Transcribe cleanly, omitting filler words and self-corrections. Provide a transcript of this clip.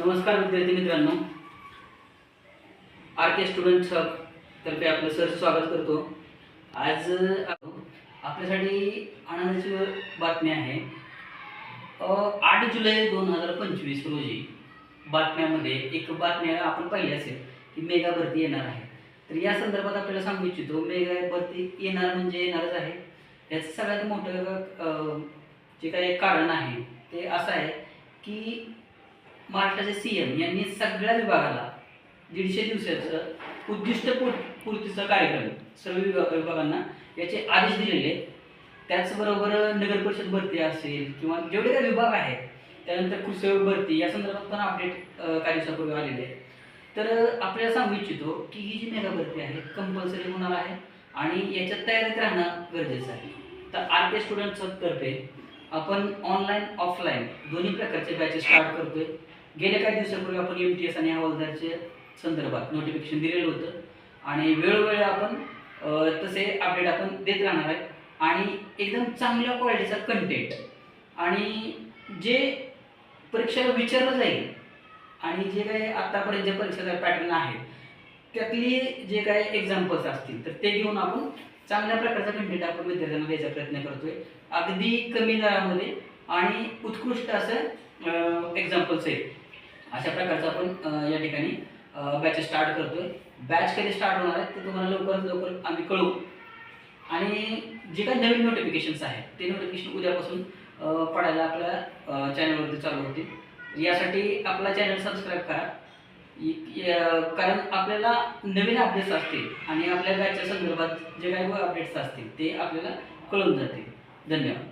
नमस्कार विद्यार्थी मित्रांनो, आर के स्टुडंट हब तर्फे आपलं सर स्वागत करतो। आज आपल्यासाठी आनंदाची बातमी आहे। 8 जुलै 2025 रोजी बातम्यामध्ये एक बातमी आपण पाहिली असेल की मेगा भरती येणार आहे। तर या संदर्भात आपल्याला सांगू इच्छितो, मेगा भरती येणार म्हणजे येणारच आहे। याचं सगळ्यात मोठं जे काही कारण आहे ते असं आहे की महाराष्ट्राचे सीएम यांनी सगळ्या विभागाला 150 दिवसाचं उद्दिष्ट पूर्तीचा कार्यक्रम सर्व विभागांना याचे आदेश दिलेले। त्याचबरोबर नगर परिषद भरती असेल किंवा जेवढे काही विभाग आहेत, त्यानंतर कृषी भरती या संदर्भात पण अपडेट काही दिवसापूर्वी आलेले आहे। तर आपल्याला सांगू इच्छितो की ही जी मेगा भरती आहे कंपल्सरी होणार आहे आणि याच्यात तयारीत राहणं गरजेचं आहे। तर आर के स्टुडंट्स तर्फे आपण ऑनलाईन ऑफलाईन दोन्ही प्रकारचे बॅचेस स्टार्ट करतोय। गेल्या काही दिवसापूर्वी आपण MTS आणि हवालदारच्या संदर्भात नोटिफिकेशन दिलेलं होतं आणि वेळोवेळी आपण तसे अपडेट आपण देत राहणार आहे आणि एकदम चांगल्या क्वालिटीचा कंटेंट आणि जे परीक्षेला विचारलं जाईल आणि जे काही आत्तापर्यंत जे परीक्षेचा पॅटर्न आहे त्यातली जे काही एक्झाम्पल्स असतील तर ते घेऊन आपण चांगल्या प्रकारचा कंटेंट आपण विद्यार्थ्यांना द्यायचा प्रयत्न करतोय, अगदी कमी दरामध्ये आणि उत्कृष्ट असं एक्झाम्पल्स आहेत। अशा प्रकारचं आपण या ठिकाणी बॅच स्टार्ट करतोय। बॅच कधी स्टार्ट होणार आहे ते तुम्हाला लवकरात लवकर आम्ही कळवू आणि जे काही नवीन नोटिफिकेशन्स आहेत ते नोटिफिकेशन उद्यापासून पडायला आपल्या चॅनलवरती चालू होतील। यासाठी आपला चॅनल सबस्क्राईब करा, कारण आपल्याला नवीन अपडेट्स असतील आणि आपल्या बॅचच्या संदर्भात जे काही अपडेट्स असतील ते आपल्याला कळून जातील। धन्यवाद।